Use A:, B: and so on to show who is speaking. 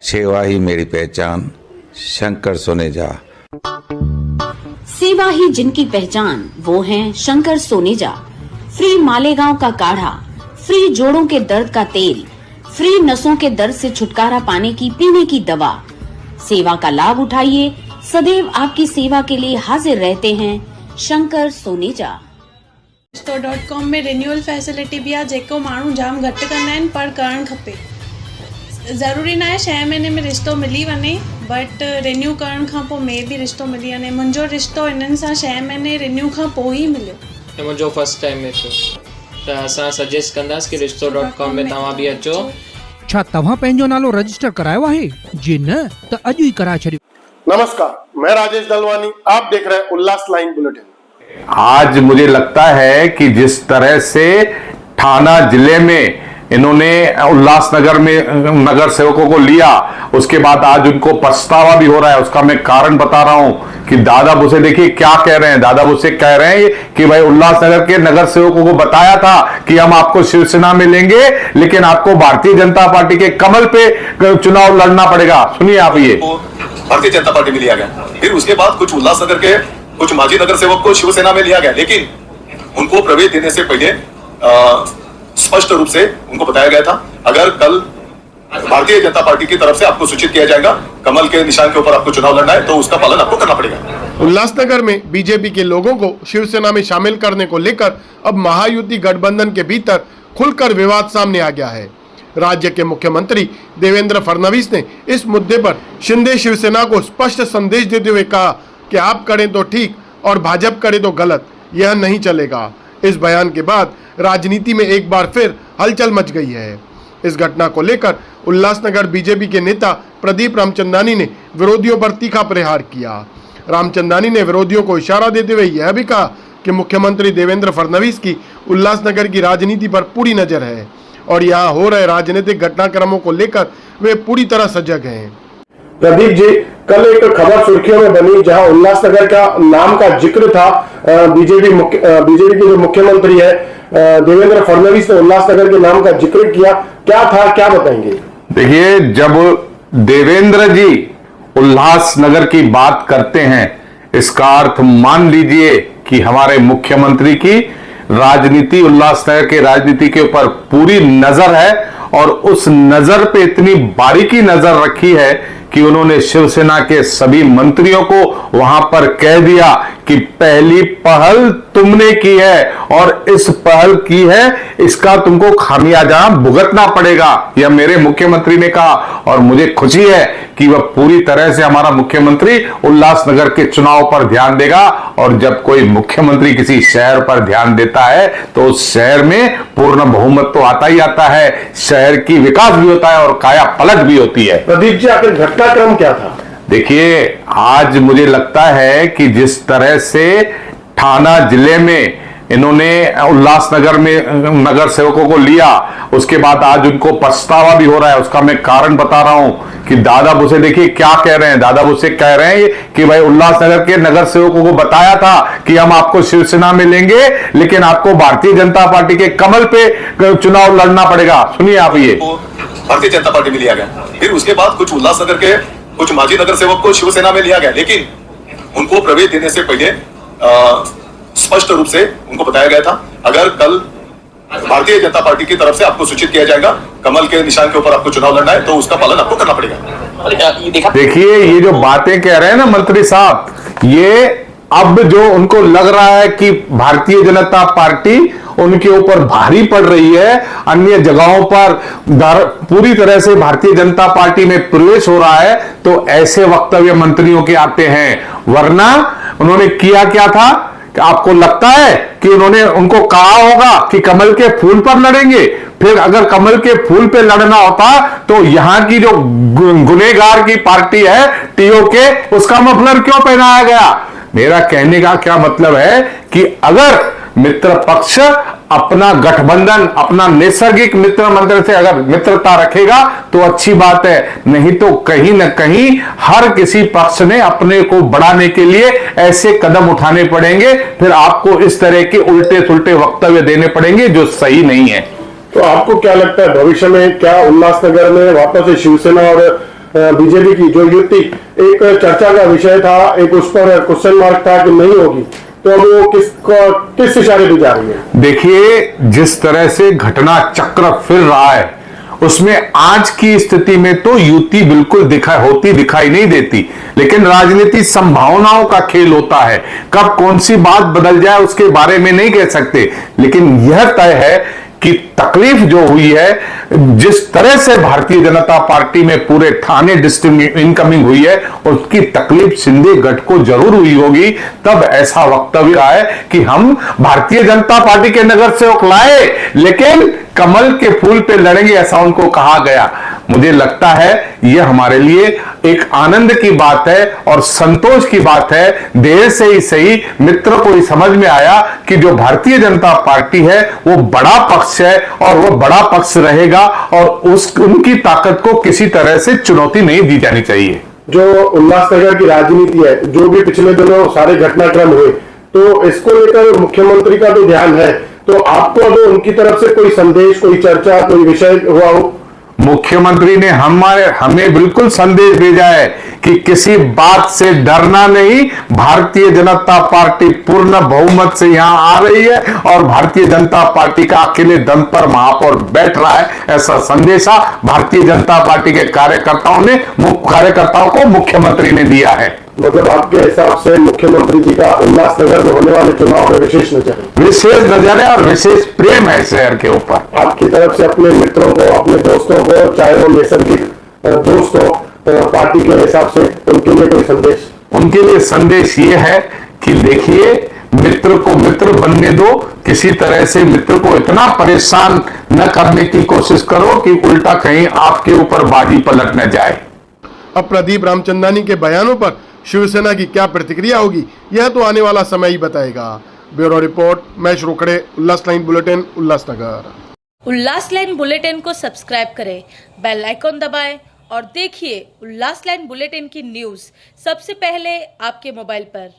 A: सेवा ही मेरी पहचान, शंकर सोनेजा।
B: सेवा ही जिनकी पहचान, वो हैं शंकर सोनेजा। फ्री मालेगांव का काढ़ा, फ्री जोड़ों के दर्द का तेल, फ्री नसों के दर्द से छुटकारा पाने की पीने की दवा। सेवा का लाभ उठाइए, सदैव आपकी सेवा के लिए हाजिर रहते हैं शंकर सोनेजा।
C: रिश्तो.com में रिन्यूअल फैसिलिटी भी आहे, जेको माण्हू जाम घटि कंदा आहिनि पर करणु खपे। ज़रूरी न आहे 6 महीने में रिश्तो मिली वञे, बट रिन्यू करण खां पोइ में बि रिश्तो मिली वञे। मुंहिंजो रिश्तो इन्हनि सां 6 महीने रिन्यू खां पोइ ई मिलियो।
D: मुंहिंजो फर्स्ट टाइम में थियो, त असां सजेस्ट कंदासीं कि रिश्तो.com में तव्हां बि अचो।
E: छा तव्हां पंहिंजो नालो रजिस्टर करायो आहे? जे न त अॼु ई कराए छॾियो।
F: नमस्कार, मैं राजेश दलवानी, आप देख रहे हैं उल्लास लाइन बुलेटिन।
G: आज मुझे लगता है कि जिस तरह से थाना जिले में इन्होंने उल्लासनगर में नगर सेवकों को लिया, उसके बाद आज उनको पछतावा भी हो रहा है। उसका मैं कारण बता रहा हूं कि दादा भूसे देखिए क्या कह रहे हैं। दादा भूसे कह रहे हैं कि भाई उल्लासनगर के नगर सेवकों को बताया था कि हम आपको शिवसेना में लेंगे, लेकिन आपको भारतीय जनता पार्टी के कमल पे चुनाव लड़ना पड़ेगा। सुनिए आप, ये
H: भारतीय जनता पार्टी में लिया गया, फिर उसके बाद कुछ उल्लासनगर के कुछ माजी नगर सेवक को शिवसेना में लिया गया, लेकिन उनको प्रवेश देने से पहले स्पष्ट रूप से उनको बताया गया था, अगर कल भारतीय जनता पार्टी की तरफ से आपको सूचित किया जाएगा, कमल के निशान के ऊपर आपको चुनाव लड़ना है, तो उसका पालन आपको करना पड़ेगा।
F: उल्लासनगर में बीजेपी के लोगों को शिवसेना में शामिल करने को लेकर अब महायुति गठबंधन के भीतर खुलकर विवाद सामने आ गया है। राज्य के मुख्यमंत्री देवेंद्र फडणवीस ने इस मुद्दे पर शिंदे शिवसेना को स्पष्ट संदेश देते हुए कहा कि आप करें तो ठीक और भाजपा करे तो गलत, यह नहीं चलेगा। इस बयान के बाद राजनीति में एक बार फिर हलचल मच गई है। इस घटना को लेकर उल्लासनगर बीजेपी के नेता प्रदीप रामचंदानी ने विरोधियों पर तीखा प्रहार किया। रामचंदानी ने विरोधियों को इशारा देते हुए यह भी कहा कि मुख्यमंत्री देवेंद्र फडणवीस की उल्लासनगर की राजनीति पर पूरी नजर है और यहाँ हो रहे राजनीतिक घटनाक्रमों को लेकर वे पूरी तरह सजग हैं।
I: प्रदीप जी, कल एक खबर सुर्खियों में बनी जहां उल्लासनगर का नाम का जिक्र था। बीजेपी के जो मुख्यमंत्री है देवेंद्र फडणवीस ने उल्लासनगर के नाम का जिक्र किया, क्या था, क्या बताएंगे?
G: देखिए, जब देवेंद्र जी उल्लासनगर की बात करते हैं, इसका अर्थ मान लीजिए कि हमारे मुख्यमंत्री की राजनीति, उल्लासनगर के राजनीति के ऊपर पूरी नजर है और उस नजर पे इतनी बारीकी नजर रखी है कि उन्होंने शिवसेना के सभी मंत्रियों को वहां पर कह दिया कि पहली पहल तुमने की है और इस पहल की है, इसका तुमको खामियाजा भुगतना पड़ेगा, यह मेरे मुख्यमंत्री ने कहा। और मुझे खुशी है कि वह पूरी तरह से हमारा मुख्यमंत्री उल्लासनगर के चुनाव पर ध्यान देगा। और जब कोई मुख्यमंत्री किसी शहर पर ध्यान देता है तो उस शहर में पूर्ण बहुमत तो आता ही आता है, शहर की विकास भी होता है और काया पलट भी होती है।
I: प्रदीप जी, आखिर घटनाक्रम क्या था?
G: देखिए, आज मुझे लगता है कि जिस तरह से थाना जिले में इन्होंने उल्लासनगर में नगर सेवकों को लिया, उसके बाद आज उनको पछतावा भी हो रहा है। उसका मैं कारण बता रहा हूं कि दादा भूसे देखिए क्या कह रहे हैं। दादा भूसे कह रहे हैं कि भाई उल्लासनगर के नगर सेवकों को बताया था कि हम आपको शिवसेना में लेंगे, लेकिन आपको भारतीय जनता पार्टी के कमल पे चुनाव लड़ना पड़ेगा। सुनिए आप, ये
H: भारतीय जनता पार्टी में लिया गया, फिर उसके बाद कुछ उल्लासनगर के कुछ माजी नगर सेवक को शिवसेना में लिया गया, लेकिन उनको प्रवेश देने से पहले स्पष्ट रूप से उनको बताया गया था, अगर कल भारतीय जनता पार्टी की तरफ से आपको सूचित किया जाएगा, कमल के निशान के ऊपर आपको चुनाव लड़ना है, तो उसका पालन आपको करना पड़ेगा।
G: देखिए, ये जो बातें कह रहे हैं ना मंत्री साहब, ये अब जो उनको लग रहा है कि भारतीय जनता पार्टी उनके ऊपर भारी पड़ रही है, अन्य जगहों पर पूरी तरह से भारतीय जनता पार्टी में प्रवेश हो रहा है, तो ऐसे वक्तव्य मंत्रियों के आते हैं। वरना उन्होंने किया क्या था कि आपको लगता है कि उन्होंने उनको कहा होगा कि कमल के फूल पर लड़ेंगे, फिर अगर कमल के फूल पे लड़ना होता तो यहां की जो गुनेगार की पार्टी है टीओके, उसका मफलर क्यों पहनाया गया? मेरा कहने का क्या मतलब है कि अगर मित्र पक्ष अपना गठबंधन, अपना नैसर्गिक मित्र मंत्र से अगर मित्रता रखेगा तो अच्छी बात है, नहीं तो कहीं ना कहीं हर किसी पक्ष ने अपने को बढ़ाने के लिए ऐसे कदम उठाने पड़ेंगे, फिर आपको इस तरह के उल्टे सुल्टे वक्तव्य देने पड़ेंगे जो सही नहीं है।
I: तो आपको क्या लगता है भविष्य में क्या उल्लासनगर में वापस से शिवसेना और बीजेपी की जो युति एक चर्चा का विषय था, एक उस पर क्वेश्चन मार्क था कि नहीं होगी, तो अब वो किस इशारे पे जा रही है?
G: देखिए, जिस तरह से घटना चक्र फिर रहा है उसमें आज की स्थिति में तो युति बिल्कुल दिखाई नहीं देती, लेकिन राजनीति संभावनाओं का खेल होता है। कब कौन सी बात बदल जाए उसके बारे में नहीं कह सकते, लेकिन यह तय है कि तकलीफ जो हुई है, जिस तरह से भारतीय जनता पार्टी में पूरे थाने डिस्ट्रिक्ट इनकमिंग हुई है, उसकी तकलीफ शिंदे गठ को जरूर हुई होगी। तब ऐसा वक्तव्य है कि हम भारतीय जनता पार्टी के नगर सेवक लाए लेकिन कमल के फूल पे लड़ेंगे, ऐसा उनको कहा गया। मुझे लगता है यह हमारे लिए एक आनंद की बात है और संतोष की बात है। देर से ही सही मित्र को ही समझ में आया कि जो भारतीय जनता पार्टी है वो बड़ा पक्ष है और वो बड़ा पक्ष रहेगा और उनकी ताकत को किसी तरह से चुनौती नहीं दी जानी चाहिए।
I: जो उल्लासनगर की राजनीति है, जो भी पिछले दिनों सारे घटनाक्रम हुए, तो इसको लेकर मुख्यमंत्री का तो ध्यान है, तो आपको अब उनकी तरफ से कोई संदेश, कोई चर्चा, कोई विषय हुआ हो?
G: मुख्यमंत्री ने हमें बिल्कुल संदेश भेजा है कि किसी बात से डरना नहीं, भारतीय जनता पार्टी पूर्ण बहुमत से यहां आ रही है और भारतीय जनता पार्टी का अकेले दम पर महापौर बैठ रहा है, ऐसा संदेशा भारतीय जनता पार्टी के कार्यकर्ताओं को मुख्यमंत्री ने दिया है।
I: मतलब आपके हिसाब से मुख्यमंत्री जी का उल्लासनगर में होने वाले चुनाव में विशेष नजर है और विशेष प्रेम है शहर के ऊपर। आपकी तरफ से अपने मित्रों को, अपने दोस्तों को, चाहे वो नैसर्गिक दोस्त हो, पार्टी के हिसाब से उनके लिए कोई संदेश?
G: उनके लिए संदेश ये है कि देखिए, मित्र को मित्र बनने दो, किसी तरह से मित्र को इतना परेशान न करने की कोशिश करो कि उल्टा कहीं आपके ऊपर बाजी पलट न जाए।
F: अब प्रदीप रामचंदानी के बयानों पर शिवसेना की क्या प्रतिक्रिया होगी, यह तो आने वाला समय ही बताएगा। ब्यूरो रिपोर्ट, महेश रोकड़े, उल्लास लाइन बुलेटिन, उल्लासनगर।
J: उल्लास लाइन बुलेटिन को सब्सक्राइब करें, बेल आइकॉन दबाएं और देखिए उल्लास लाइन बुलेटिन की न्यूज़ सबसे पहले आपके मोबाइल पर।